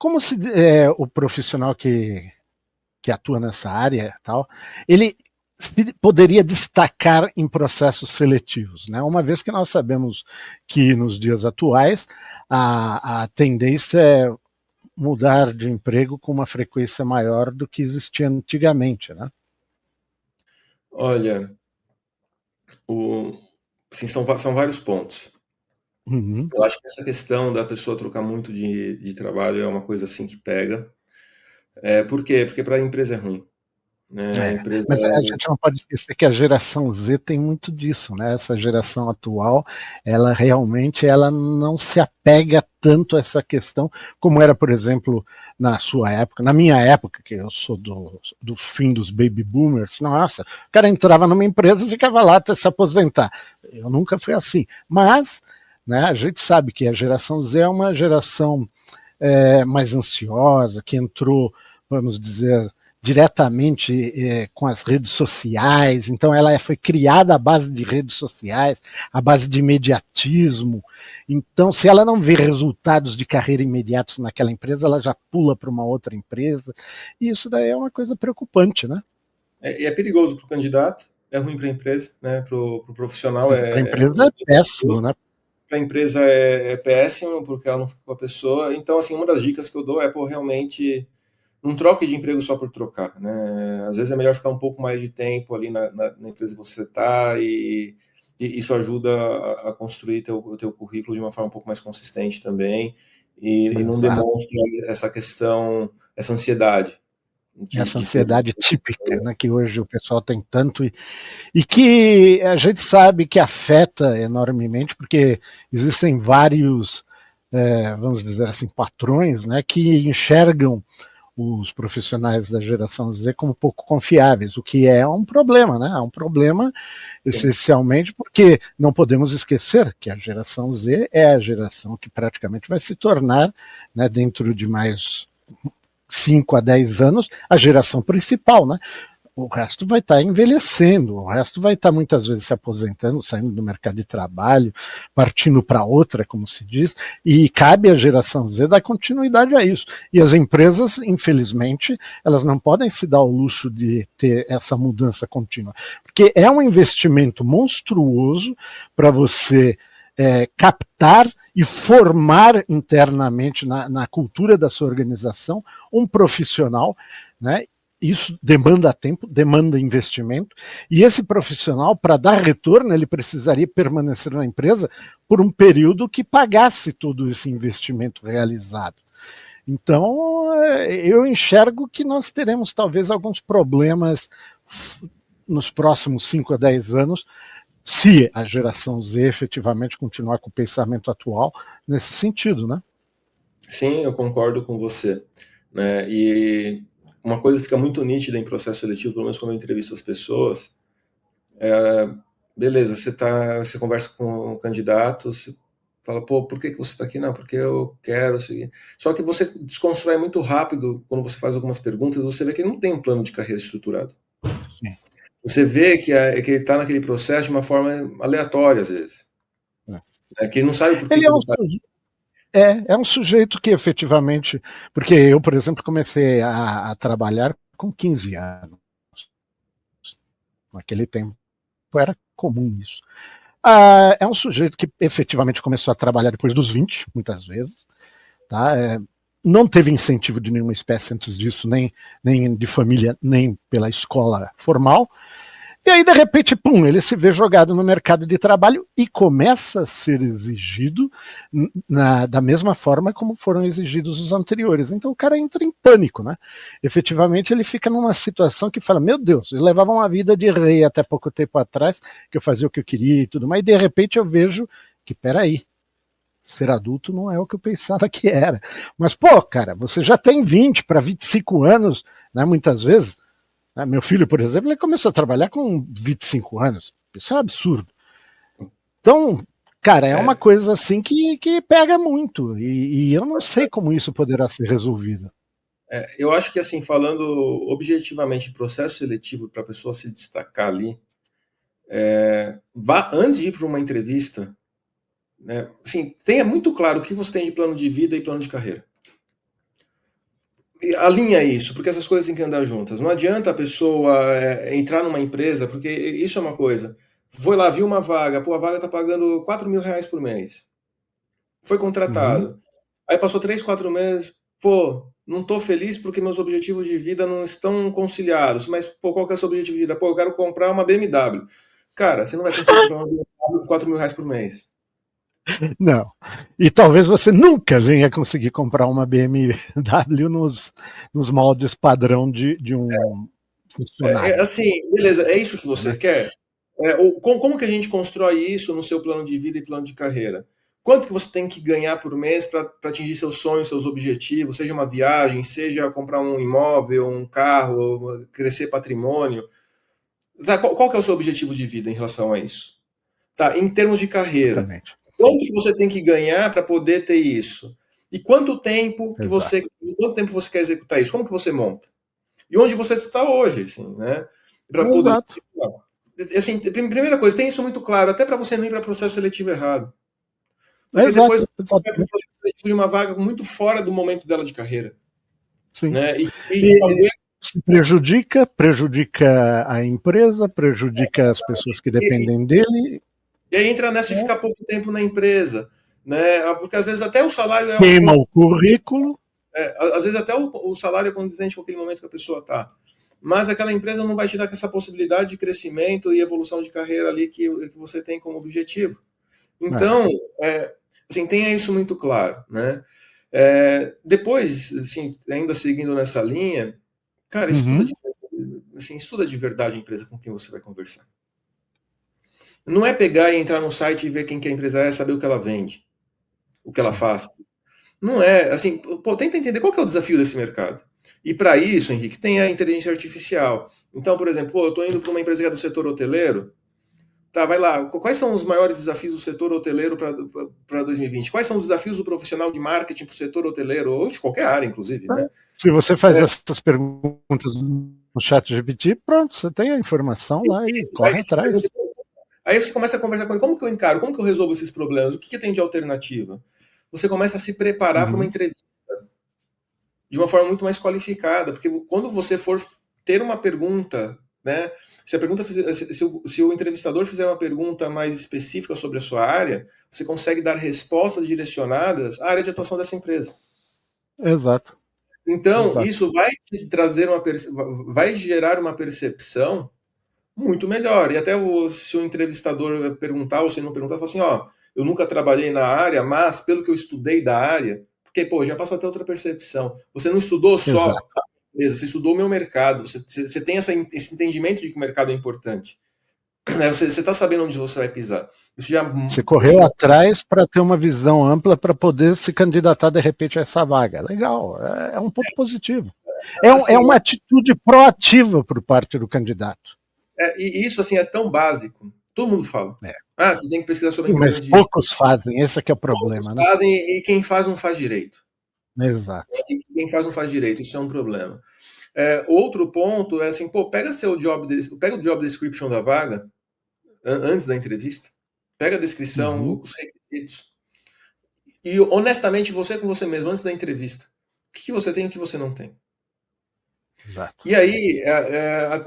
como se o profissional que atua nessa área tal, ele poderia destacar em processos seletivos, né? Uma vez que nós sabemos que nos dias atuais a tendência é mudar de emprego com uma frequência maior do que existia antigamente, né? Olha, assim, são vários pontos. Uhum. Eu acho que essa questão da pessoa trocar muito de trabalho é uma coisa assim que pega. Por quê? Porque para a empresa é ruim, né? A empresa Mas a gente não pode esquecer que a geração Z tem muito disso, né? Essa geração atual, ela realmente ela não se apega tanto a essa questão como era, por exemplo, na sua época, na minha época, que eu sou do fim dos baby boomers. Nossa, o cara entrava numa empresa e ficava lá até se aposentar. Eu nunca fui assim, mas, né, a gente sabe que a geração Z é uma geração mais ansiosa, que entrou, vamos dizer, diretamente com as redes sociais. Então, ela foi criada à base de redes sociais, à base de imediatismo. Então, se ela não vê resultados de carreira imediatos naquela empresa, ela já pula para uma outra empresa. E isso daí é uma coisa preocupante, né? é perigoso para o candidato, é ruim para a empresa, né? Para o profissional Para a empresa é péssimo, né? para a empresa é péssimo, porque ela não fica com a pessoa. Então, assim, uma das dicas que eu dou é, realmente não troque de emprego só por trocar, né? Às vezes é melhor ficar um pouco mais de tempo ali na empresa que você está e isso ajuda a construir o teu currículo de uma forma um pouco mais consistente também e não Exato. demonstra essa questão, essa ansiedade Essa de ter. ansiedade típica, né, que hoje o pessoal tem tanto e que a gente sabe que afeta enormemente, porque existem vários, vamos dizer assim, patrões, né, que enxergam os profissionais da geração Z como pouco confiáveis, o que é um problema, né? É um problema essencialmente porque não podemos esquecer que a geração Z é a geração que praticamente vai se tornar, né, dentro de mais 5 a 10 anos, a geração principal, né? O resto vai estar envelhecendo, o resto vai estar muitas vezes se aposentando, saindo do mercado de trabalho, partindo para outra, como se diz, e cabe à geração Z dar continuidade a isso. E as empresas, infelizmente, elas não podem se dar o luxo de ter essa mudança contínua, porque é um investimento monstruoso para você captar e formar internamente na cultura da sua organização um profissional, né? Isso demanda tempo, demanda investimento, e esse profissional, para dar retorno, ele precisaria permanecer na empresa por um período que pagasse todo esse investimento realizado. Então, eu enxergo que nós teremos talvez alguns problemas nos próximos 5 a 10 anos, se a geração Z efetivamente continuar com o pensamento atual nesse sentido, né? Sim, eu concordo com você, né? E uma coisa que fica muito nítida em processo seletivo, pelo menos quando eu entrevisto as pessoas, beleza, você conversa com o candidato, você fala, pô, por que você está aqui? Não, porque eu quero seguir. Só que você desconstrói muito rápido quando você faz algumas perguntas, você vê que ele não tem um plano de carreira estruturado. Sim. Você vê que ele está naquele processo de uma forma aleatória, às vezes. Que ele não sabe por que Ele é ele um está. é um sujeito que efetivamente. Porque eu, por exemplo, comecei a trabalhar com 15 anos. Naquele tempo era comum isso. É um sujeito que efetivamente começou a trabalhar depois dos 20, muitas vezes. Tá? Não teve incentivo de nenhuma espécie antes disso, nem de família, nem pela escola formal. E aí, de repente, pum, ele se vê jogado no mercado de trabalho e começa a ser exigido da mesma forma como foram exigidos os anteriores. Então o cara entra em pânico, né? Efetivamente, ele fica numa situação que fala, meu Deus, eu levava uma vida de rei até pouco tempo atrás, que eu fazia o que eu queria e tudo, mas de repente eu vejo que, peraí, ser adulto não é o que eu pensava que era. Mas, pô, cara, você já tem 20 para 25 anos, né, muitas vezes. Meu filho, por exemplo, ele começou a trabalhar com 25 anos. Isso é um absurdo. Então, cara, é uma É, coisa assim que pega muito. E eu não sei como isso poderá ser resolvido. eu acho que, assim, falando objetivamente, processo seletivo para a pessoa se destacar ali, vá antes de ir para uma entrevista, né? Assim, tenha muito claro o que você tem de plano de vida e plano de carreira. alinha isso, porque essas coisas têm que andar juntas. Não adianta a pessoa entrar numa empresa, porque isso é uma coisa. Foi lá, viu uma vaga, pô, a vaga tá pagando R$ 4.000 por mês. Foi Uhum. contratado. Aí passou 3, 4 meses, pô, não tô feliz porque meus objetivos de vida não estão conciliados. Mas, pô, qual que é o seu objetivo de vida? Pô, eu quero comprar uma BMW. Cara, você não vai conseguir comprar uma BMW por R$ 4.000 por mês. Não. E talvez você nunca venha conseguir comprar uma BMW nos moldes padrão de um funcionário. Assim, beleza, é isso que você Né? quer? Como que a gente constrói isso no seu plano de vida e plano de carreira? Quanto que você tem que ganhar por mês para atingir seus sonhos, seus objetivos, seja uma viagem, seja comprar um imóvel, um carro, crescer patrimônio? Tá, qual que é o seu objetivo de vida em relação a isso? Tá, em termos de carreira, Exatamente. quanto que você tem que ganhar para poder ter isso? E Exato. quanto tempo você quer executar isso? Como que você monta? E onde você está hoje, assim, né? Para poder. Exato. Assim, primeira coisa, tem isso muito claro, até para você não ir para processo seletivo errado. Porque depois Exato. você vai para o processo seletivo de uma vaga muito fora do momento dela de carreira. Sim. Né? E E talvez. se prejudica a empresa, prejudica as pessoas que E, dependem dele, e aí entra nessa de ficar pouco tempo na empresa. Né? Porque às vezes até o salário é um queima pouco. o currículo. Às vezes até o salário é condizente com aquele momento que a pessoa está. Mas aquela empresa não vai te dar essa possibilidade de crescimento e evolução de carreira ali que você tem como objetivo. Então, assim, tenha isso muito claro, né? Depois, assim, ainda seguindo nessa linha, cara, Uhum. estuda de verdade a empresa com quem você vai conversar. Não é pegar e entrar no site e ver quem que a empresa é, saber o que ela vende, o que ela Sim. faz. Não é, assim, pô, tenta entender qual que é o desafio desse mercado. E para isso, Henrique, tem a inteligência artificial. Então, por exemplo, pô, eu estou indo para uma empresa que é do setor hoteleiro. Tá, vai lá. Quais são os maiores desafios do setor hoteleiro para 2020? Quais são os desafios do profissional de marketing para o setor hoteleiro, ou de qualquer área, inclusive, né? Se você faz essas perguntas no chat GPT, pronto, você tem a informação lá e corre atrás. Aí você começa a conversar com ele, como que eu encaro, como que eu resolvo esses problemas, o que tem de alternativa? Você começa a se preparar para uma Uhum. entrevista de uma forma muito mais qualificada, porque quando você for ter uma pergunta, né, se o entrevistador fizer uma pergunta mais específica sobre a sua área, você consegue dar respostas direcionadas à área de atuação dessa empresa. Exato. Então, Exato. isso vai te trazer vai gerar uma percepção muito melhor. E até se o entrevistador perguntar, ou se não perguntar, fala assim, ó, eu nunca trabalhei na área, mas pelo que eu estudei da área, porque, pô, já passou até outra percepção. Você não estudou só Exato. a empresa, você estudou o meu mercado, você tem esse entendimento de que o mercado é importante. Você está sabendo onde você vai pisar. Isso já. Você correu atrás para ter uma visão ampla para poder se candidatar de repente a essa vaga. Legal, é um ponto positivo. É Assim, uma atitude proativa por parte do candidato. e isso assim é tão básico. Todo mundo fala. É. Ah, você tem que pesquisar sobre a Sim, empresa mas de. poucos fazem, esse é que é o Todos problema, né? fazem e quem faz não faz direito. Exato. E quem faz não faz direito, isso é um problema. Outro ponto é assim, pô, pega o job description da vaga antes da entrevista, pega a descrição, Uhum. os requisitos e honestamente você com você mesmo antes da entrevista, o que você tem e o que você não tem. Exato. E aí,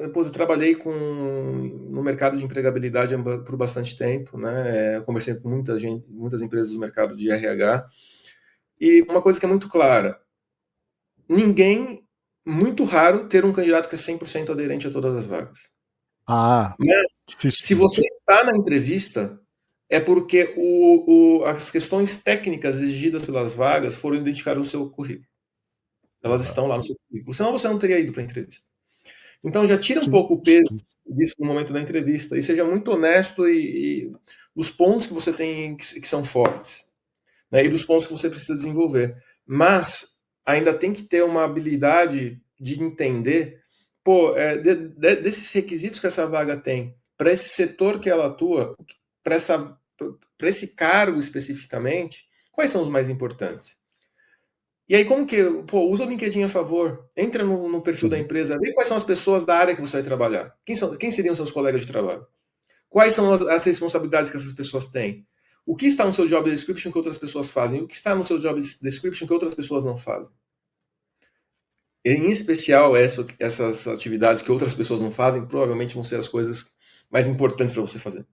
eu trabalhei no mercado de empregabilidade por bastante tempo, né? Eu conversei com muitas empresas do mercado de RH e uma coisa que é muito clara: muito raro ter um candidato que é 100% aderente a todas as vagas. Ah, Mas se você dificilmente. está na entrevista, é porque as questões técnicas exigidas pelas vagas foram identificadas no seu currículo. Elas Exato. estão lá no seu currículo. Senão você não teria ido para a entrevista. Então já tira um Sim, pouco o peso sim. disso no momento da entrevista e seja muito honesto e dos pontos que você tem que são fortes, né? E dos pontos que você precisa desenvolver. Mas ainda tem que ter uma habilidade de entender, pô, desses requisitos que essa vaga tem, para esse setor que ela atua, para esse cargo especificamente, quais são os mais importantes? E aí, como que. Pô, usa o LinkedIn a favor. Entra no perfil da Sim. empresa, vê quais são as pessoas da área que você vai trabalhar. Quem seriam seus colegas de trabalho? Quais são as responsabilidades que essas pessoas têm? O que está no seu job description que outras pessoas fazem? O que está no seu job description que outras pessoas não fazem? em especial essas atividades que outras pessoas não fazem, provavelmente vão ser as coisas mais importantes para você fazer.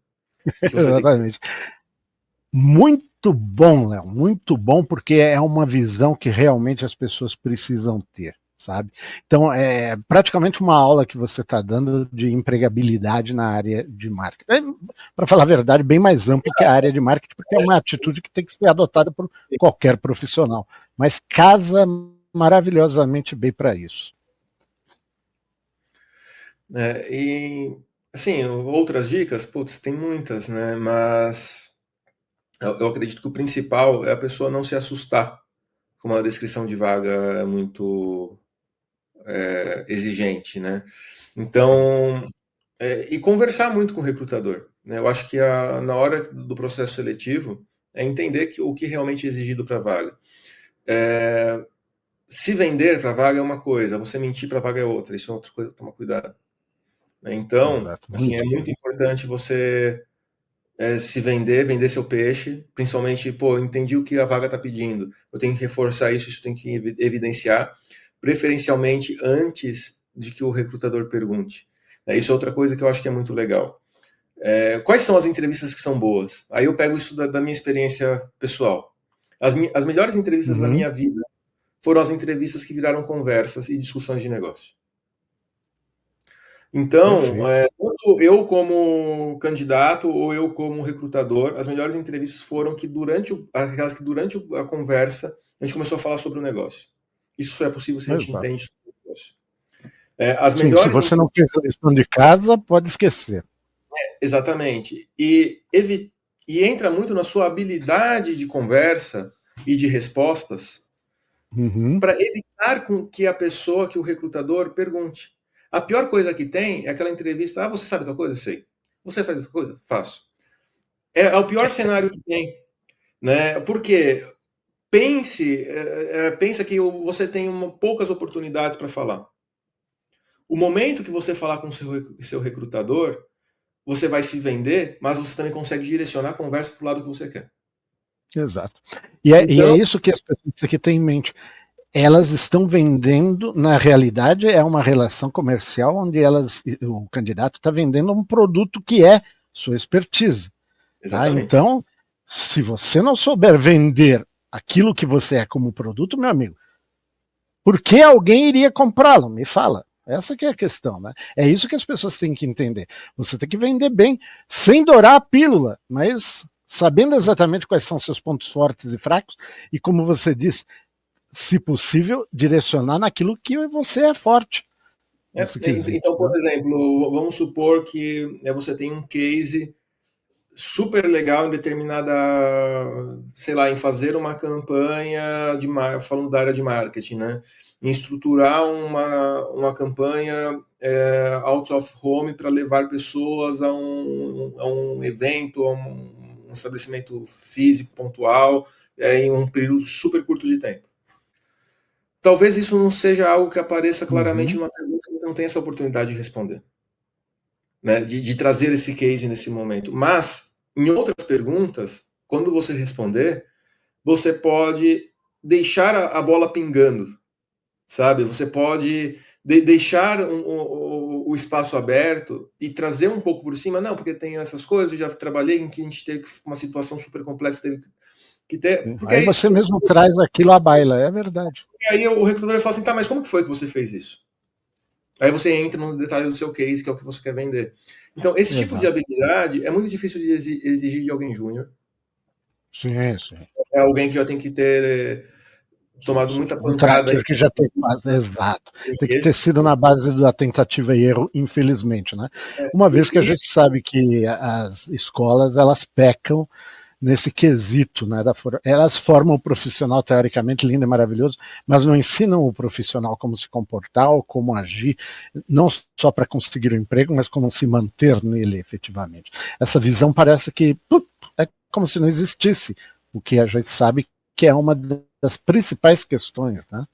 Que você tem. Exatamente. Muito bom, Léo, muito bom, porque é uma visão que realmente as pessoas precisam ter, sabe? Então, é praticamente uma aula que você está dando de empregabilidade na área de marketing. Para falar a verdade, bem mais amplo que a área de marketing, porque é uma atitude que tem que ser adotada por qualquer profissional, mas casa maravilhosamente bem para isso. E, assim, outras dicas, putz, tem muitas, né? Mas eu acredito que o principal é a pessoa não se assustar com uma descrição de vaga muito exigente, né? Então, e conversar muito com o recrutador, né? Eu acho que na hora do processo seletivo é entender o que realmente é exigido para a vaga. Se vender para a vaga é uma coisa, você mentir para a vaga é outra. Isso é outra coisa, toma cuidado. Então, Exato, assim, muito é bom. muito importante você se vender seu peixe, principalmente, pô, entendi o que a vaga está pedindo, eu tenho que reforçar isso tem que evidenciar, preferencialmente antes de que o recrutador pergunte. Isso é outra coisa que eu acho que é muito legal. Quais são as entrevistas que são boas? Aí eu pego isso da minha experiência pessoal. As melhores entrevistas da Uhum, minha vida foram as entrevistas que viraram conversas e discussões de negócio. Então, perfeito. tanto eu como candidato ou eu como recrutador, as melhores entrevistas foram aquelas que durante a conversa a gente começou a falar sobre o negócio. Isso só é possível se a gente Exato. entende sobre o negócio. As Sim, se melhores você não entrevistas, fez a lição de casa, pode esquecer. exatamente. E entra muito na sua habilidade de conversa e de respostas Uhum, para evitar com que a pessoa, que o recrutador, pergunte. A pior coisa que tem é aquela entrevista, você sabe tal coisa? Sei. Você faz essa coisa? Faço. É o pior cenário que tem, né? Porque pensa que você tem poucas oportunidades para falar. O momento que você falar com o seu recrutador, você vai se vender, mas você também consegue direcionar a conversa para o lado que você quer. exato. E é Então, isso que as pessoas aqui têm em mente. Elas estão vendendo, na realidade, é uma relação comercial onde o candidato está vendendo um produto que é sua expertise. Tá? exatamente. Então, se você não souber vender aquilo que você é como produto, meu amigo, por que alguém iria comprá-lo? Me fala. Essa que é a questão, né? É isso que as pessoas têm que entender. Você tem que vender bem, sem dourar a pílula, mas sabendo exatamente quais são seus pontos fortes e fracos, e como você disse, se possível, direcionar naquilo que você é forte nesse quesito. Então, por Né? exemplo, vamos supor que você tem um case super legal em determinada, sei lá, em fazer uma campanha falando da área de marketing, né? Em estruturar uma campanha out of home para levar pessoas a um evento, a um estabelecimento físico pontual, em um período super curto de tempo. Talvez isso não seja algo que apareça claramente Uhum. numa pergunta que você não tem essa oportunidade de responder, né? De trazer esse case nesse momento. Mas, em outras perguntas, quando você responder, você pode deixar a bola pingando, sabe? Você pode deixar o espaço aberto e trazer um pouco por cima. Não, porque tem essas coisas, eu já trabalhei em que a gente teve uma situação super complexa, teve que ter. Porque Aí é isso. você mesmo traz aquilo à baila, é verdade. E aí o recrutador fala assim, tá, mas como que foi que você fez isso? Aí você entra no detalhe do seu case, que é o que você quer vender. Então, esse tipo de Exato. habilidade é muito difícil de exigir de alguém júnior. Sim, sim. É alguém que já tem que ter tomado muita Um pancada aí. tracker que já tem base, exato. Tem que ter sido na base da tentativa e erro, infelizmente, né? Uma vez que a E, gente sabe que as escolas elas pecam nesse quesito, né? Elas formam o profissional teoricamente lindo e maravilhoso, mas não ensinam o profissional como se comportar ou como agir, não só para conseguir o emprego, mas como se manter nele efetivamente. Essa visão parece que é como se não existisse, o que a gente sabe que é uma das principais questões, né?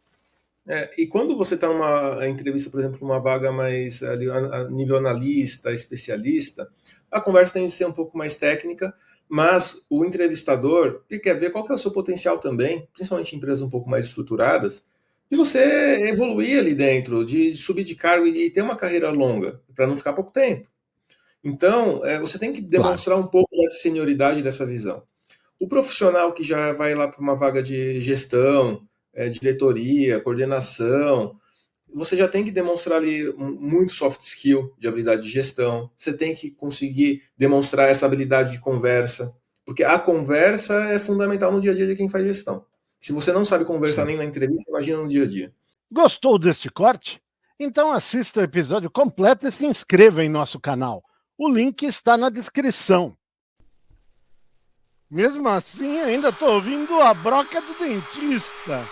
e quando você está numa entrevista, por exemplo, numa vaga mais ali, a nível analista, especialista, a conversa tem que ser um pouco mais técnica, mas o entrevistador ele quer ver qual que é o seu potencial também, principalmente em empresas um pouco mais estruturadas, de você evoluir ali dentro, de subir de cargo e ter uma carreira longa, para não ficar pouco tempo. Então, você tem que Claro. demonstrar um pouco dessa senioridade, dessa visão. O profissional que já vai lá para uma vaga de gestão, diretoria, coordenação, você já tem que demonstrar ali muito soft skill de habilidade de gestão. Você tem que conseguir demonstrar essa habilidade de conversa, porque a conversa é fundamental no dia a dia de quem faz gestão. Se você não sabe conversar Sim. nem na entrevista, imagina no dia a dia. Gostou deste corte? Então assista o episódio completo e se inscreva em nosso canal. O link está na descrição. Mesmo assim, ainda estou ouvindo a broca do dentista.